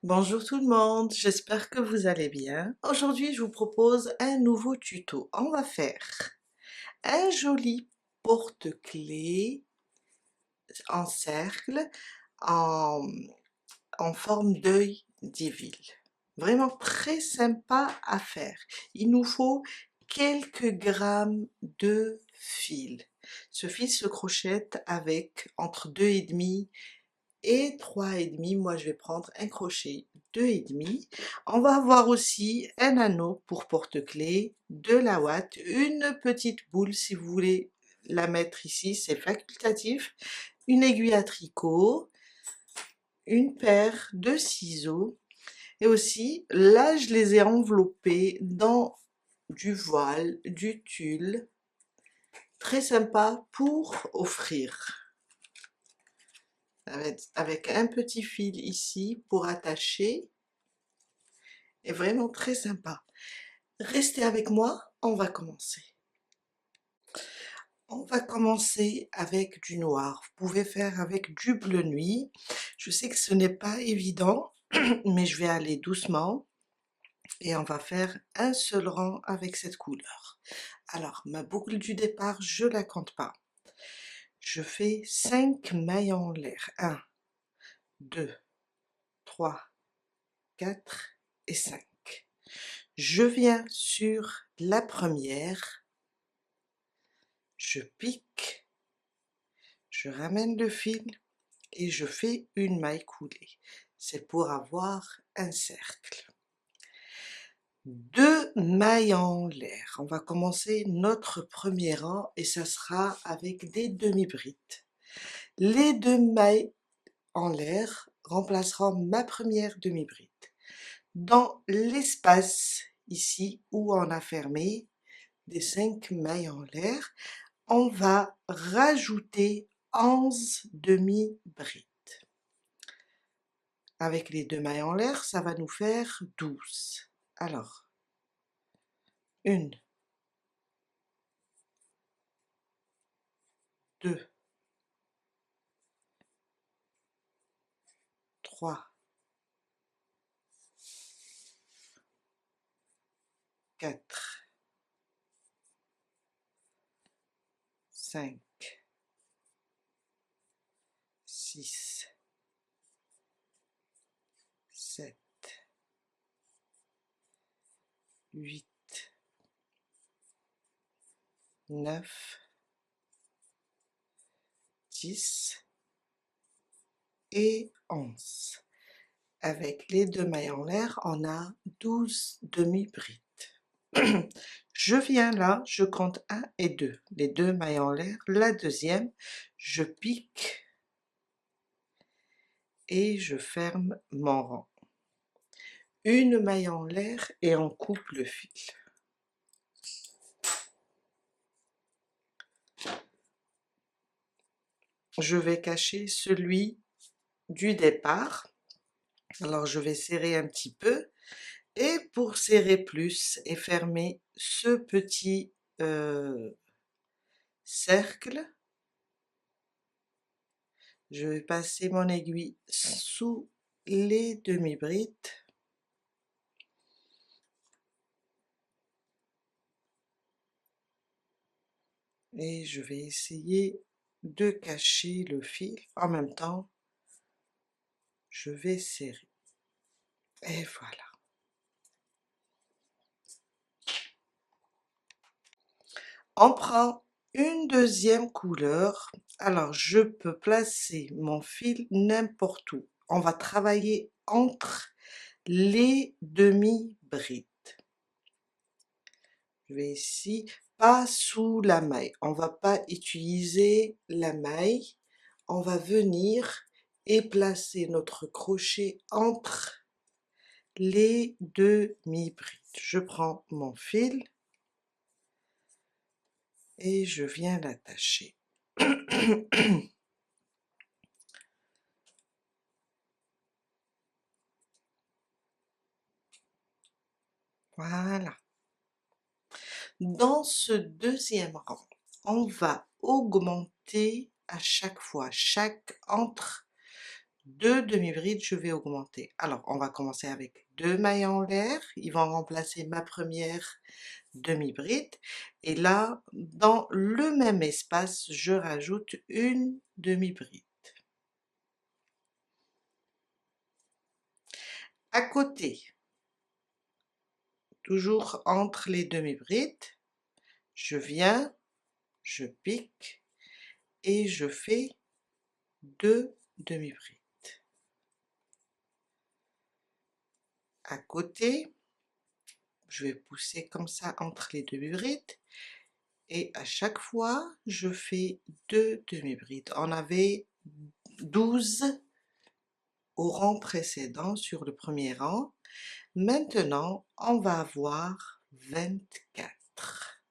Bonjour tout le monde, j'espère que vous allez bien. Aujourd'hui, je vous propose un nouveau tuto. On va faire un joli porte-clés en cercle, en, en forme d'œil d'Evil. Vraiment très sympa à faire. Il nous faut quelques grammes de fil. Ce fil se crochette avec entre 2,5 et 3,5. Moi je vais prendre un crochet 2,5. On va avoir aussi un anneau pour porte-clés, de la ouate, une petite boule si vous voulez la mettre ici, c'est facultatif, une aiguille à tricot, une paire de ciseaux et aussi là je les ai enveloppés dans du voile, du tulle, très sympa pour offrir. Avec un petit fil ici pour attacher, est vraiment très sympa. Restez avec moi, on va commencer. On va commencer avec du noir. Vous pouvez faire avec du bleu nuit. Je sais que ce n'est pas évident, mais je vais aller doucement et on va faire un seul rang avec cette couleur. Alors, ma boucle du départ, je la compte pas. Je fais 5 mailles en l'air. 1, 2, 3, 4 et 5. Je viens sur la première, je pique, je ramène le fil et je fais une maille coulée. C'est pour avoir un cercle. 2 mailles en l'air. On va commencer notre premier rang et ça sera avec des demi-brides. Les 2 mailles en l'air remplaceront ma première demi-bride. Dans l'espace ici où on a fermé des 5 mailles en l'air, on va rajouter 11 demi-brides. Avec les 2 mailles en l'air, ça va nous faire 12. Alors, 1, 2, 3, 4, 5, 6, 7, 8, 9, 10 et 11. Avec les 2 mailles en l'air, on a 12 demi-brides. Je viens là, je compte 1 et 2. Les 2 mailles en l'air, la deuxième, je pique et je ferme mon rang. Une maille en l'air et on coupe le fil. Je vais cacher celui du départ. Alors je vais serrer un petit peu et pour serrer plus et fermer ce petit cercle, je vais passer mon aiguille sous les demi-brides et je vais essayer de cacher le fil. En même temps, je vais serrer. Et voilà. On prend une deuxième couleur. Alors, je peux placer mon fil n'importe où. On va travailler entre les demi-brides. Je vais ici, pas sous la maille. On va pas utiliser la maille. On va venir et placer notre crochet entre les demi-brides. Je prends mon fil et je viens l'attacher. Voilà. Dans ce deuxième rang, on va augmenter à chaque fois, entre 2 demi-brides, je vais augmenter. Alors, on va commencer avec 2 mailles en l'air, ils vont remplacer ma première demi-bride. Et là, dans le même espace, je rajoute une demi-bride. À côté, toujours entre les demi-brides, je viens, je pique et je fais 2 demi-brides. À côté, je vais pousser comme ça entre les demi-brides et à chaque fois, je fais 2 demi-brides. On avait 12 au rang précédent sur le premier rang. Maintenant, on va avoir 24.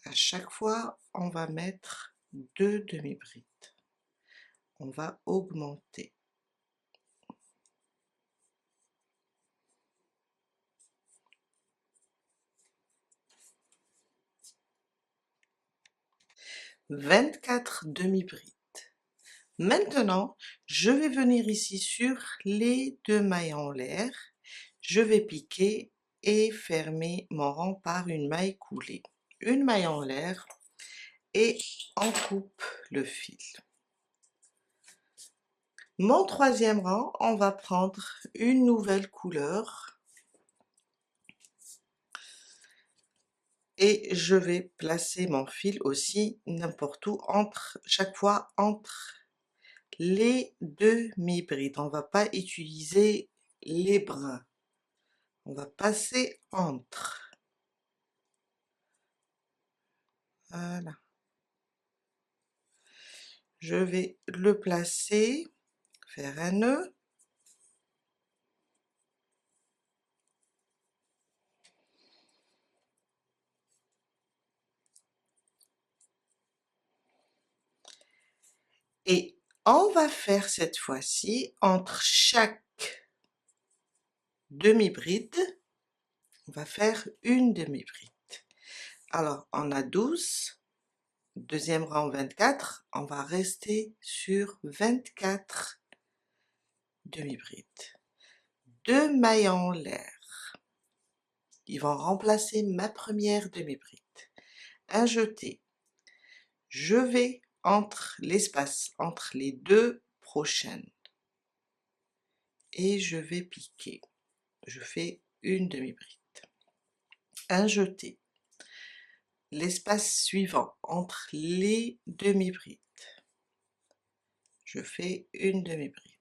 À chaque fois, on va mettre 2 demi-brides. On va augmenter. « 24 demi-brides. Maintenant, je vais venir ici sur les 2 mailles en l'air. Je vais piquer et fermer mon rang par une maille coulée. Une maille en l'air et on coupe le fil. Mon troisième rang, on va prendre une nouvelle couleur et je vais placer mon fil aussi n'importe où, chaque fois entre les demi-brides. On ne va pas utiliser les brins, on va passer entre. Voilà. Je vais le placer, faire un nœud. Et on va faire cette fois-ci, entre chaque demi-bride, on va faire une demi-bride. Alors, on a 12, deuxième rang 24, on va rester sur 24 demi-brides. 2 mailles en l'air, ils vont remplacer ma première demi-bride. Un jeté, je vais entre l'espace entre les 2 prochaines et je vais piquer. Je fais une demi-bride. Un jeté, l'espace suivant entre les demi-brides, je fais une demi-bride.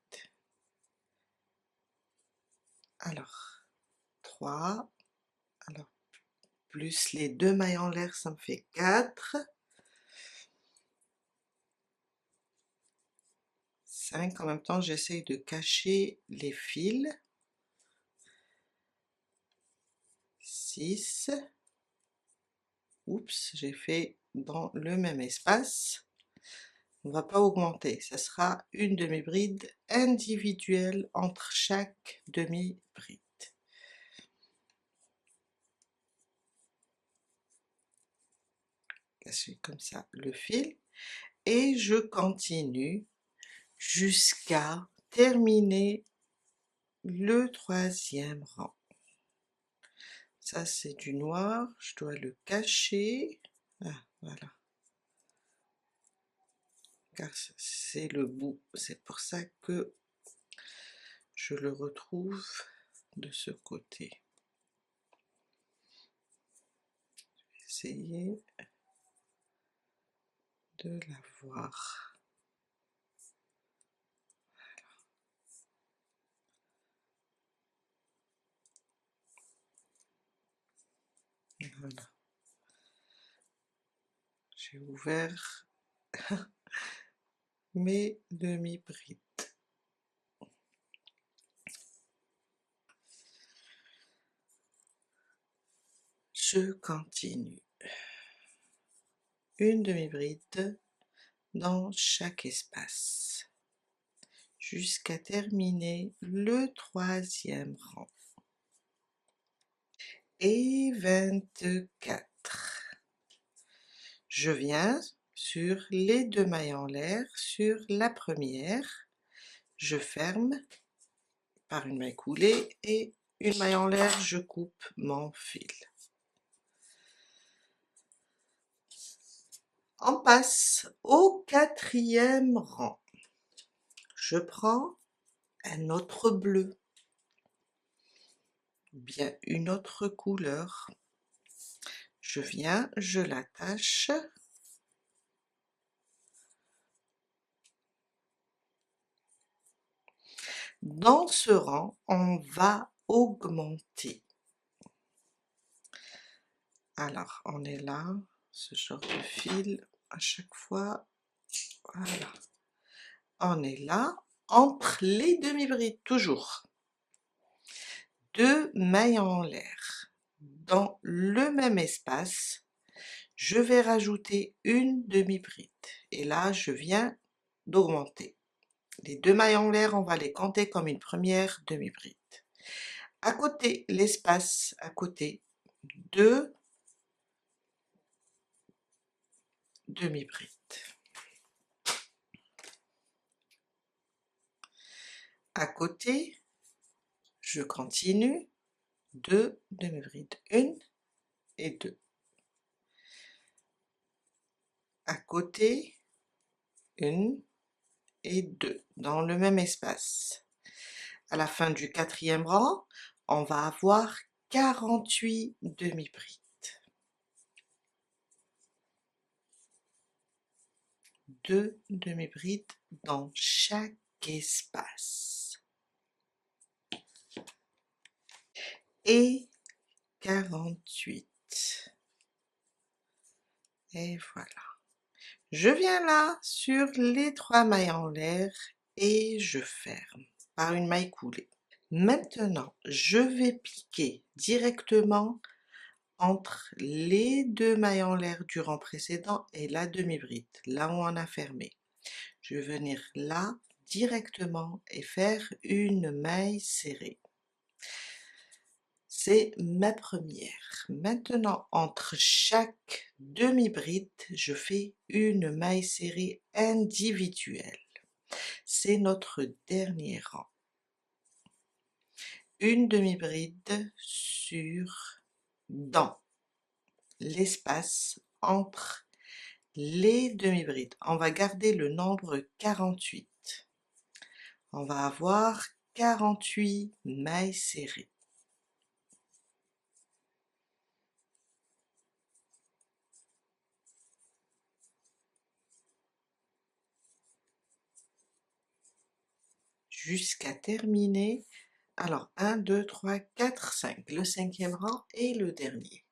Alors, 3, alors plus les 2 mailles en l'air, ça me fait 4. 5, en même temps j'essaye de cacher les fils. 6, oups, j'ai fait dans le même espace. On ne va pas augmenter, ça sera une demi-bride individuelle entre chaque demi-bride. Cacher comme ça le fil et je continue jusqu'à terminer le troisième rang. Ça c'est du noir, je dois le cacher. Ah, voilà. Car c'est le bout, c'est pour ça que je le retrouve de ce côté. Je vais essayer de la voir. Voilà. J'ai ouvert mes demi-brides. Je continue. Une demi-bride dans chaque espace jusqu'à terminer le troisième rang. Et 24. Je viens, sur les 2 mailles en l'air, sur la première, je ferme par une maille coulée et une maille en l'air, je coupe mon fil. On passe au 4e rang. Je prends un autre bleu, ou bien une autre couleur. Je viens, je l'attache. Dans ce rang, on va augmenter. Alors, on est là, ce genre de fil, à chaque fois, voilà. On est là, entre les demi-brides, toujours. 2 mailles en l'air. Dans le même espace, je vais rajouter une demi-bride. Et là, je viens d'augmenter. Les 2 mailles en l'air, on va les compter comme une première demi-bride. À côté, l'espace à côté, 2 demi-brides. À côté, je continue, 2 demi-brides, 1 et 2. À côté, 1 et 2, dans le même espace. À la fin du 4e rang, on va avoir 48 demi-brides. 2 demi-brides dans chaque espace. Et 48. Et voilà. Je viens là sur les 3 mailles en l'air et je ferme par une maille coulée. Maintenant, je vais piquer directement entre les 2 mailles en l'air du rang précédent et la demi-bride, là où on a fermé. Je vais venir là directement et faire une maille serrée. C'est ma première. Maintenant, entre chaque demi-bride, je fais une maille serrée individuelle. C'est notre dernier rang. Une demi-bride dans l'espace entre les demi-brides. On va garder le nombre 48. On va avoir 48 mailles serrées. Jusqu'à terminer. Alors, 1, 2, 3, 4, 5. Le 5e rang et le dernier.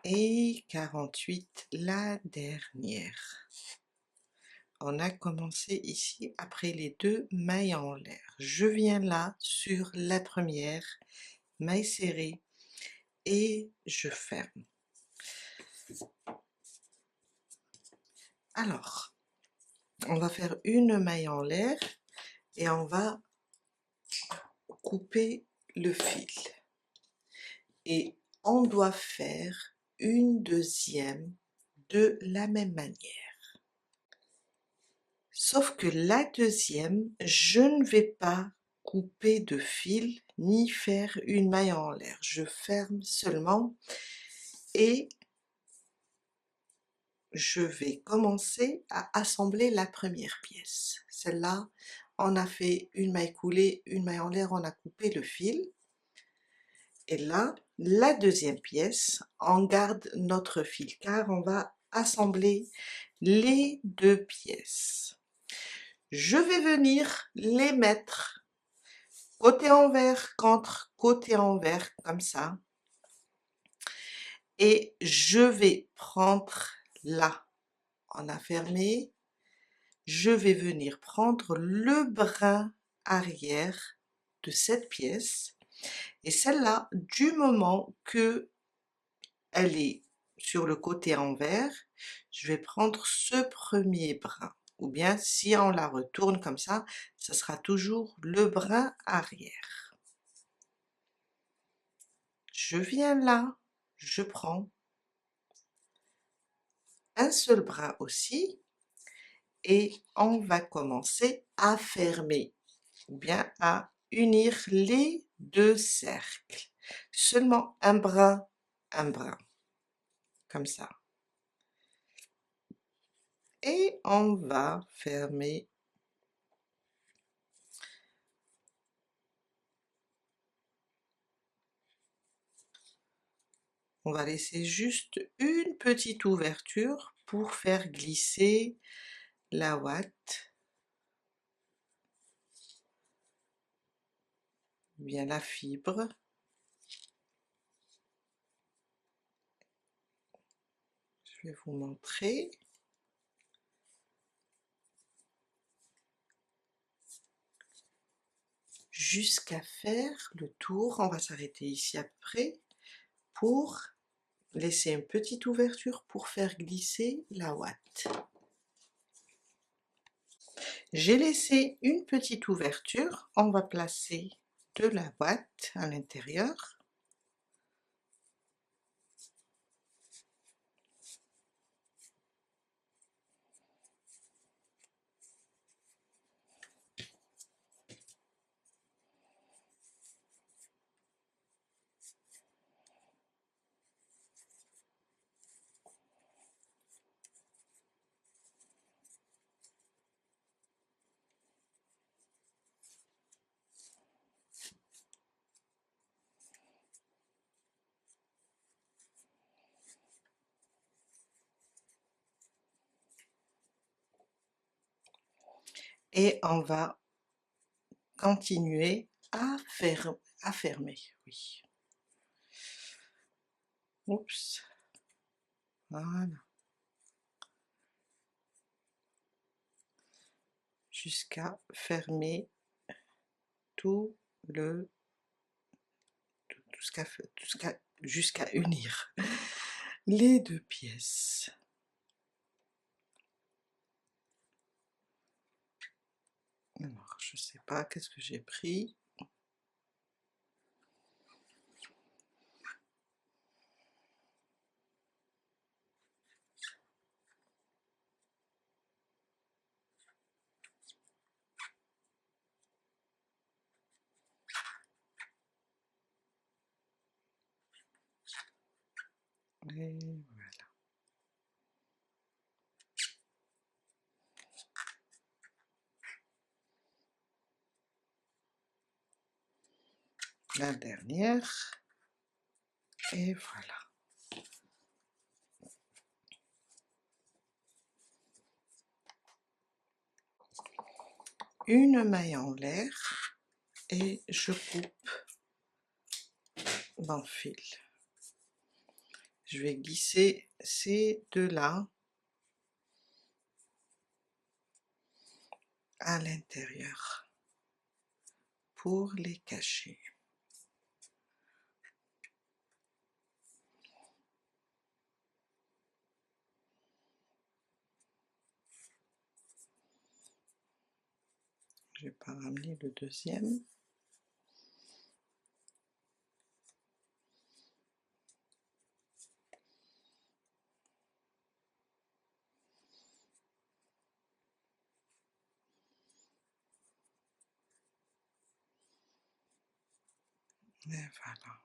Et 48, la dernière. On a commencé ici après les 2 mailles en l'air. Je viens là sur la première maille serrée et je ferme. Alors, on va faire une maille en l'air et on va couper le fil. Et on doit faire une deuxième de la même manière. Sauf que la deuxième, je ne vais pas couper de fil ni faire une maille en l'air. Je ferme seulement et je vais commencer à assembler la première pièce. Celle-là, on a fait une maille coulée, une maille en l'air, on a coupé le fil. Et là, la deuxième pièce, on garde notre fil car on va assembler les 2 pièces. Je vais venir les mettre côté envers contre côté envers comme ça. Et je vais prendre là, on a fermé, je vais venir prendre le brin arrière de cette pièce et celle-là, du moment que elle est sur le côté envers, je vais prendre ce premier brin. Ou bien si on la retourne comme ça, ce sera toujours le brin arrière. Je viens là, je prends un seul bras aussi, et on va commencer à fermer, ou bien à unir les deux cercles. Seulement un bras, comme ça. Et on va fermer. On va laisser juste une petite ouverture pour faire glisser la ouate, bien la fibre. Je vais vous montrer. Jusqu'à faire le tour, on va s'arrêter ici à peu près, pour laisser une petite ouverture pour faire glisser la ouate. J'ai laissé une petite ouverture, on va placer de la ouate à l'intérieur. Et on va continuer à fermer, oui. Oups, voilà. Jusqu'à fermer tout le, jusqu'à unir les deux pièces. Alors, je sais pas qu'est-ce que j'ai pris. Et voilà. La dernière. Et voilà. Une maille en l'air et je coupe dans le fil. Je vais glisser ces deux-là à l'intérieur pour les cacher. Je vais pas ramener le deuxième. Et voilà.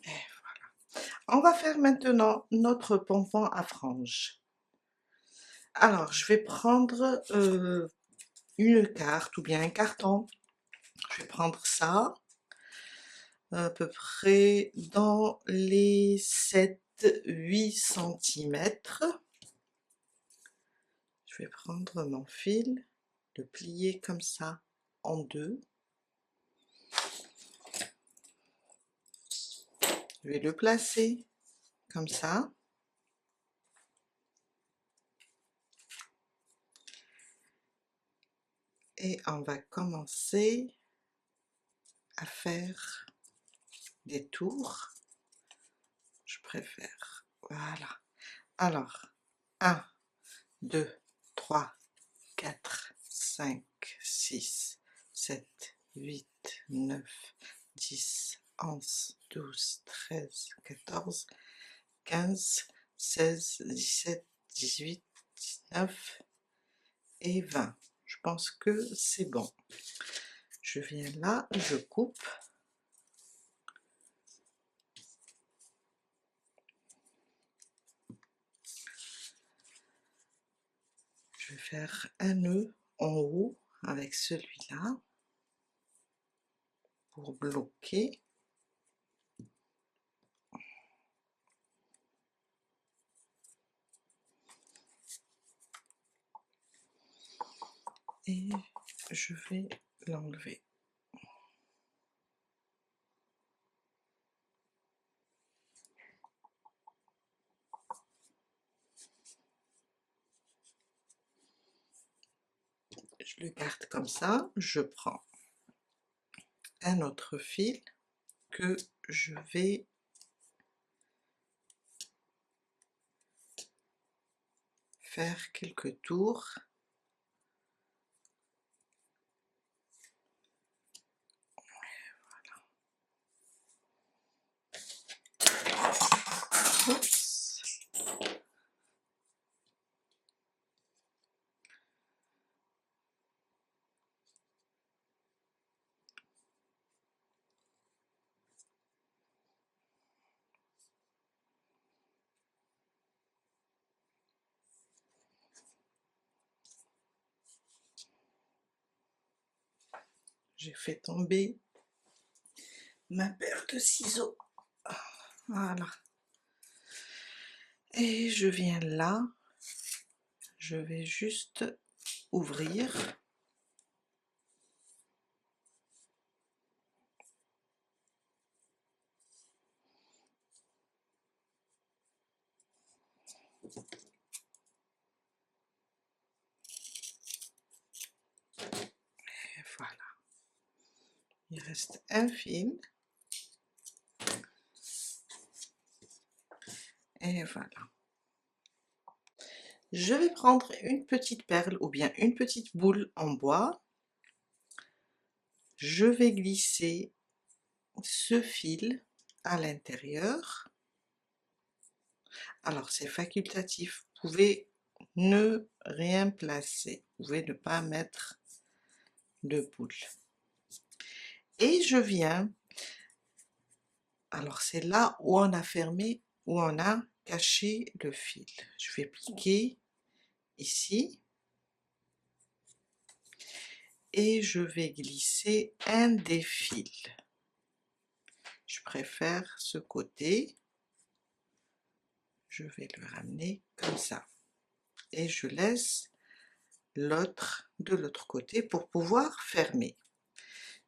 Et voilà. On va faire maintenant notre pompon à franges. Alors, je vais prendre une carte ou bien un carton. Je vais prendre ça, à peu près dans les 7-8 cm. Je vais prendre mon fil, le plier comme ça en deux. Je vais le placer comme ça. Et on va commencer à faire des tours. Je préfère. Voilà. Alors, 1, 2, 3, 4, 5, 6, 7, 8, 9, 10, 11, 12, 13, 14, 15, 16, 17, 18, 19 et 20. Je pense que c'est bon. Je viens là, je coupe. Je vais faire un nœud en haut avec celui-là pour bloquer. Et je vais l'enlever. Je le garde comme ça. Je prends un autre fil que je vais faire quelques tours. Oups. J'ai fait tomber ma paire de ciseaux. Voilà. Et je viens là. Je vais juste ouvrir. Et voilà. Il reste un fil. Et voilà. Je vais prendre une petite perle ou bien une petite boule en bois. Je vais glisser ce fil à l'intérieur. Alors c'est facultatif, vous pouvez ne rien placer, vous pouvez ne pas mettre de boule. Et je viens, alors c'est là où on a fermé, où on a caché le fil. Je vais piquer ici et je vais glisser un des fils. Je préfère ce côté. Je vais le ramener comme ça. Et je laisse l'autre de l'autre côté pour pouvoir fermer.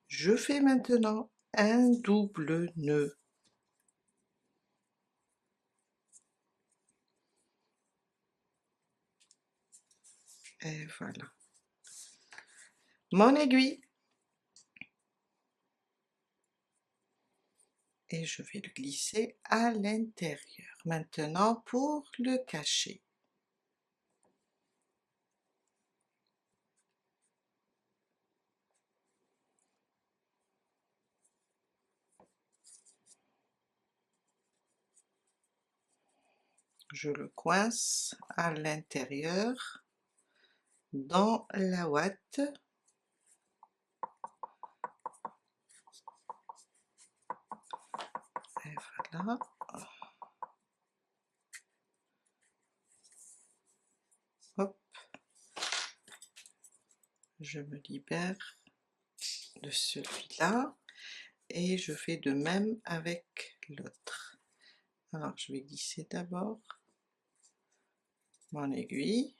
Je fais maintenant un double nœud. Et voilà. Mon aiguille. Et je vais le glisser à l'intérieur. Maintenant pour le cacher. Je le coince à l'intérieur dans la ouate. Et voilà. Hop. Je me libère de celui-là et je fais de même avec l'autre. Alors je vais glisser d'abord mon aiguille.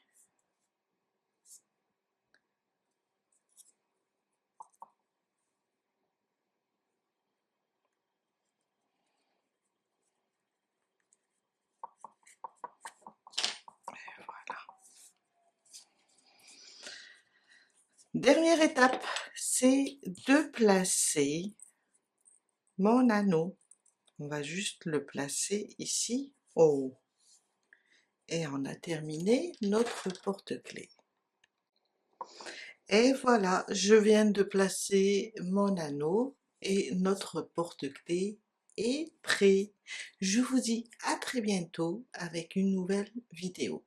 Dernière étape, c'est de placer mon anneau. On va juste le placer ici en haut. Et on a terminé notre porte-clés. Et voilà, je viens de placer mon anneau et notre porte-clés est prêt. Je vous dis à très bientôt avec une nouvelle vidéo.